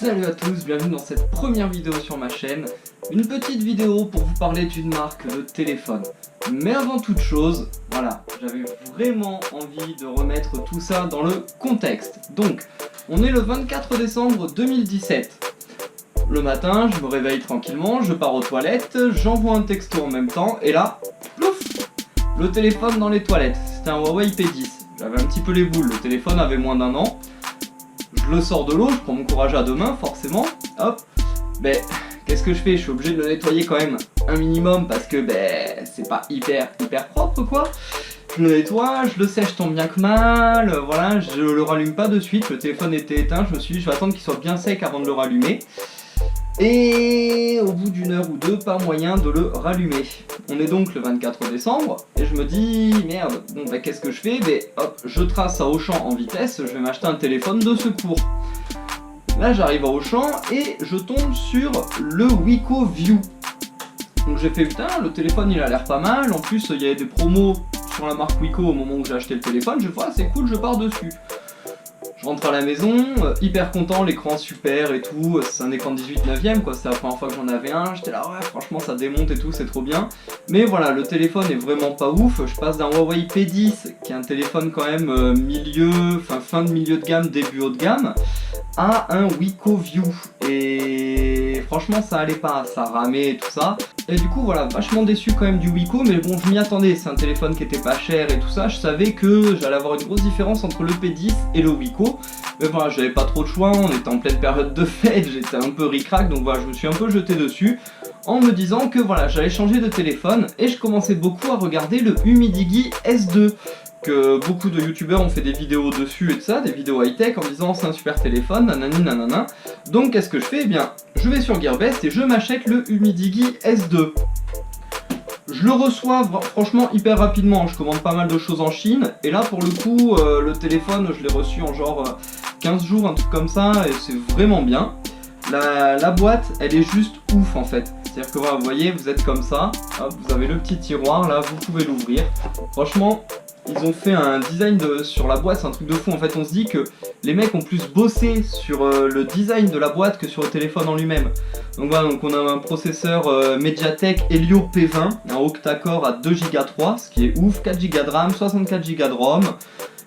Salut à tous, bienvenue dans cette première vidéo sur ma chaîne. Une petite vidéo pour vous parler d'une marque de téléphone. Mais avant toute chose, voilà, j'avais vraiment envie de remettre tout ça dans le contexte. Donc, on est le 24 décembre 2017. Le matin, je me réveille tranquillement, je pars aux toilettes, j'envoie un texto en même temps, et là, plouf, le téléphone dans les toilettes. C'était un Huawei P10. J'avais un petit peu les boules, le téléphone avait moins d'1 an. Je le sors de l'eau, je prends mon courage à deux mains, forcément, hop. Ben, qu'est-ce que je fais? Je suis obligé de le nettoyer quand même un minimum parce que ben, c'est pas hyper propre quoi. Je le nettoie, je le sèche tant bien que mal, voilà, je le rallume pas de suite, le téléphone était éteint, je me suis dit je vais attendre qu'il soit bien sec avant de le rallumer. Et au bout d'une heure ou deux, pas moyen de le rallumer. On est donc le 24 décembre, et je me dis, merde, bon bah qu'est-ce que je fais? Ben hop, je trace à Auchan en vitesse, je vais m'acheter un téléphone de secours. Là j'arrive à Auchan, et je tombe sur le Wiko View. Donc j'ai fait, putain, le téléphone il a l'air pas mal, en plus il y avait des promos sur la marque Wiko au moment où j'ai acheté le téléphone, je vois, c'est cool, je pars dessus. Je rentre à la maison, hyper content, l'écran super et tout, c'est un écran de 18/9, quoi, c'est la première fois que j'en avais un, j'étais là, ouais, franchement ça démonte et tout, c'est trop bien. Mais voilà, le téléphone est vraiment pas ouf, je passe d'un Huawei P10, qui est un téléphone quand même fin de milieu de gamme, début haut de gamme, à un Wiko View. Et franchement ça allait pas, ça ramait et tout ça. Et du coup voilà, vachement déçu quand même du Wiko, mais bon je m'y attendais, c'est un téléphone qui était pas cher et tout ça, je savais que j'allais avoir une grosse différence entre le P10 et le Wiko. Mais voilà, j'avais pas trop de choix, on était en pleine période de fête, j'étais un peu ric-rac, donc voilà, je me suis un peu jeté dessus en me disant que voilà, j'allais changer de téléphone, et je commençais beaucoup à regarder le Humidigi S2, que beaucoup de youtubeurs ont fait des vidéos dessus et tout ça, des vidéos high-tech en disant c'est un super téléphone, nanani nanana. Donc qu'est-ce que je fais? Eh bien, je vais sur Gearbest et je m'achète le Humidigi S2. Je le reçois franchement hyper rapidement, je commande pas mal de choses en Chine, et là pour le coup, le téléphone je l'ai reçu en genre 15 jours, un truc comme ça, et c'est vraiment bien. La boîte, elle est juste ouf en fait. C'est-à-dire que voilà, vous voyez, vous êtes comme ça, hop, vous avez le petit tiroir là, vous pouvez l'ouvrir. Franchement, ils ont fait un design sur la boîte, c'est un truc de fou. En fait, on se dit que les mecs ont plus bossé sur le design de la boîte que sur le téléphone en lui-même. Donc voilà, donc on a un processeur Mediatek Helio P20, un octa-core à 2 Go 3, ce qui est ouf, 4 Go de RAM, 64 Go de ROM,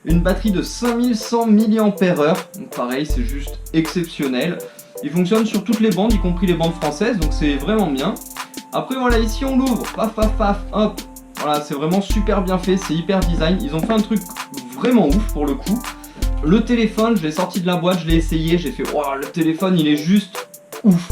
une batterie de 5100 mAh, donc pareil, c'est juste exceptionnel. Il fonctionne sur toutes les bandes, y compris les bandes françaises, donc c'est vraiment bien. Après voilà, ici on l'ouvre, paf paf paf, hop. Voilà, c'est vraiment super bien fait, c'est hyper design. Ils ont fait un truc vraiment ouf pour le coup. Le téléphone, je l'ai sorti de la boîte, je l'ai essayé, j'ai fait waouh, le téléphone il est juste ouf.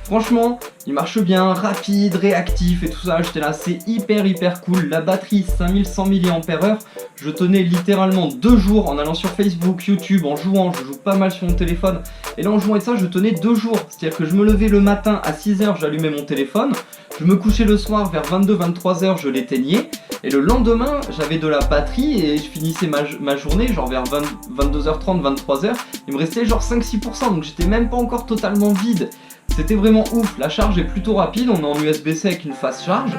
Franchement, il marche bien, rapide, réactif et tout ça, j'étais là, c'est hyper cool. La batterie 5100 mAh, je tenais littéralement 2 jours en allant sur Facebook, YouTube, en jouant, je joue pas mal sur mon téléphone. Et là en jouant et ça, je tenais 2 jours. C'est-à-dire que je me levais le matin à 6h, j'allumais mon téléphone. Je me couchais le soir vers 22-23h, je l'éteignais. Et le lendemain, j'avais de la batterie et je finissais ma journée, genre vers 22h30, 23h. Il me restait genre 5-6%, donc j'étais même pas encore totalement vide. C'était vraiment ouf, la charge est plutôt rapide, on est en USB-C avec une fast charge.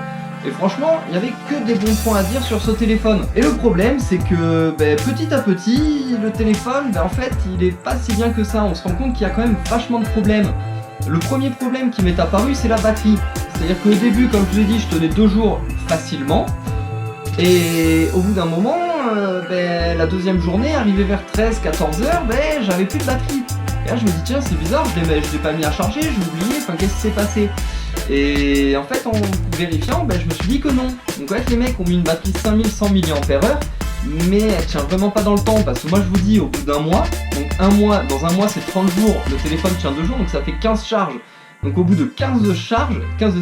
Et franchement, il n'y avait que des bons points à dire sur ce téléphone. Et le problème, c'est que petit à petit, le téléphone, en fait, il est pas si bien que ça. On se rend compte qu'il y a quand même vachement de problèmes. Le premier problème qui m'est apparu, c'est la batterie. C'est-à-dire qu'au début, comme je vous ai dit, je tenais 2 jours facilement. Et au bout d'un moment, la deuxième journée, arrivée vers 13-14h, j'avais plus de batterie. Et là je me dis tiens c'est bizarre, je l'ai pas mis à charger, j'ai oublié, enfin qu'est-ce qui s'est passé? Et en fait en vérifiant, je me suis dit que non. Donc ouais, les mecs ont mis une batterie 5100 mAh, mais elle tient vraiment pas dans le temps, parce que moi je vous dis au bout d'un mois, donc dans un mois c'est 30 jours, le téléphone tient 2 jours, donc ça fait 15 charges. Donc au bout de 15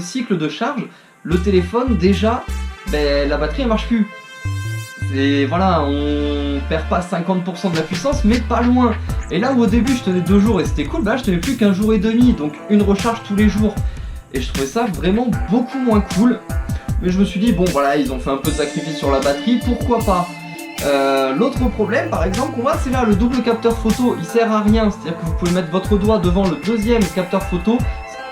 cycles de charge, le téléphone déjà, la batterie elle marche plus. Et voilà, on perd pas 50% de la puissance, mais pas loin. Et là où au début je tenais 2 jours et c'était cool, je tenais plus qu'1 jour et demi, donc une recharge tous les jours. Et je trouvais ça vraiment beaucoup moins cool. Mais je me suis dit, bon voilà, ils ont fait un peu de sacrifice sur la batterie, pourquoi pas. L'autre problème par exemple qu'on voit, c'est là, le double capteur photo, il sert à rien. C'est-à-dire que vous pouvez mettre votre doigt devant le deuxième capteur photo,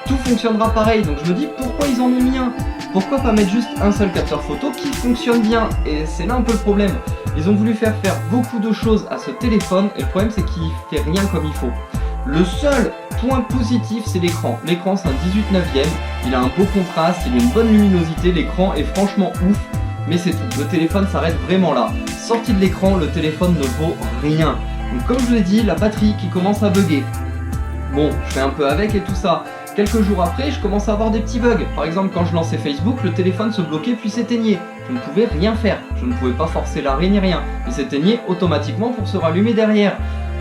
tout fonctionnera pareil. Donc je me dis, pourquoi ils en ont mis un? Pourquoi pas mettre juste un seul capteur photo qui fonctionne bien? Et c'est là un peu le problème. Ils ont voulu faire beaucoup de choses à ce téléphone et le problème c'est qu'il fait rien comme il faut. Le seul point positif c'est l'écran. L'écran c'est un 18/9, il a un beau contraste, il a une bonne luminosité, l'écran est franchement ouf, mais c'est tout. Le téléphone s'arrête vraiment là. Sorti de l'écran, le téléphone ne vaut rien. Donc comme je vous l'ai dit, la batterie qui commence à bugger. Bon, je fais un peu avec et tout ça. Quelques jours après, je commence à avoir des petits bugs. Par exemple, quand je lançais Facebook, le téléphone se bloquait puis s'éteignait. Je ne pouvais rien faire. Je ne pouvais pas forcer l'arrêt ni rien. Il s'éteignait automatiquement pour se rallumer derrière.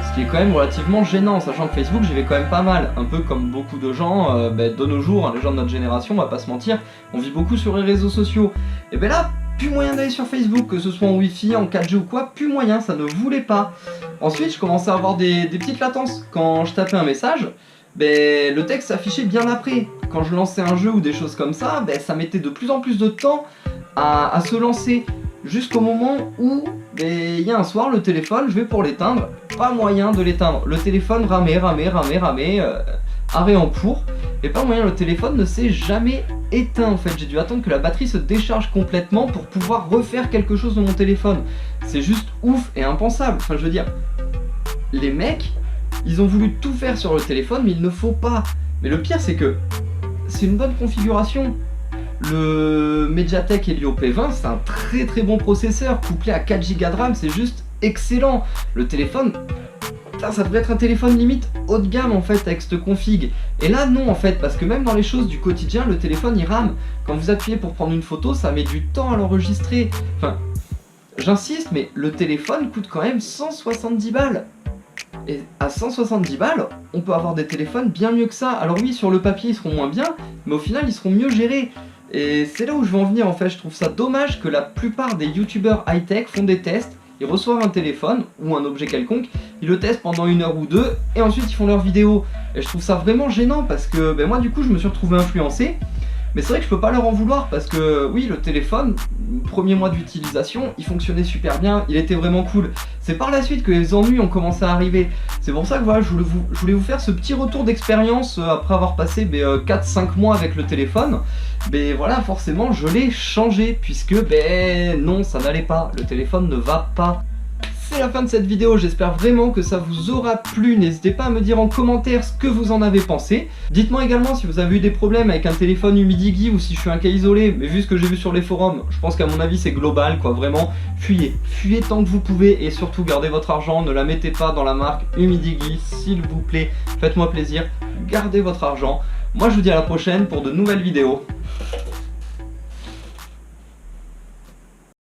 Ce qui est quand même relativement gênant, sachant que Facebook, j'y vais quand même pas mal. Un peu comme beaucoup de gens de nos jours, hein, les gens de notre génération, on va pas se mentir, on vit beaucoup sur les réseaux sociaux. Et ben là, plus moyen d'aller sur Facebook, que ce soit en Wi-Fi, en 4G ou quoi, plus moyen, ça ne voulait pas. Ensuite, je commençais à avoir des petites latences. Quand je tapais un message, le texte s'affichait bien après. Quand je lançais un jeu ou des choses comme ça, ça mettait de plus en plus de temps à se lancer. Jusqu'au moment où, il y a un soir, le téléphone, je vais pour l'éteindre, pas moyen de l'éteindre. Le téléphone ramait, arrêt en cours, et pas moyen, le téléphone ne s'est jamais éteint en fait. J'ai dû attendre que la batterie se décharge complètement pour pouvoir refaire quelque chose de mon téléphone. C'est juste ouf et impensable. Enfin, je veux dire, les mecs, ils ont voulu tout faire sur le téléphone, mais il ne faut pas. Mais le pire, c'est que c'est une bonne configuration. Le Mediatek Helio P20, c'est un très bon processeur, couplé à 4 Go de RAM, c'est juste excellent. Le téléphone, ça devrait être un téléphone limite haut de gamme en fait avec cette config. Et là non en fait, parce que même dans les choses du quotidien, le téléphone il rame. Quand vous appuyez pour prendre une photo, ça met du temps à l'enregistrer. Enfin, j'insiste, mais le téléphone coûte quand même 170 balles. Et à 170 balles, on peut avoir des téléphones bien mieux que ça. Alors oui, sur le papier ils seront moins bien, mais au final ils seront mieux gérés. Et c'est là où je veux en venir en fait, je trouve ça dommage que la plupart des youtubeurs high-tech font des tests, ils reçoivent un téléphone ou un objet quelconque, ils le testent pendant 1 heure ou 2 et ensuite ils font leur vidéo. Et je trouve ça vraiment gênant parce que moi du coup je me suis retrouvé influencé. Mais c'est vrai que je peux pas leur en vouloir parce que oui, le téléphone, premier mois d'utilisation, il fonctionnait super bien, il était vraiment cool. C'est par la suite que les ennuis ont commencé à arriver. C'est pour ça que voilà, je voulais vous faire ce petit retour d'expérience après avoir passé 4-5 mois avec le téléphone. Voilà, forcément je l'ai changé puisque non, ça n'allait pas, le téléphone ne va pas. C'est la fin de cette vidéo, j'espère vraiment que ça vous aura plu. N'hésitez pas à me dire en commentaire ce que vous en avez pensé. Dites-moi également si vous avez eu des problèmes avec un téléphone Humidigi ou si je suis un cas isolé, mais vu ce que j'ai vu sur les forums, je pense qu'à mon avis c'est global quoi, vraiment. Fuyez tant que vous pouvez et surtout gardez votre argent, ne la mettez pas dans la marque Humidigi, s'il vous plaît. Faites-moi plaisir, gardez votre argent. Moi je vous dis à la prochaine pour de nouvelles vidéos.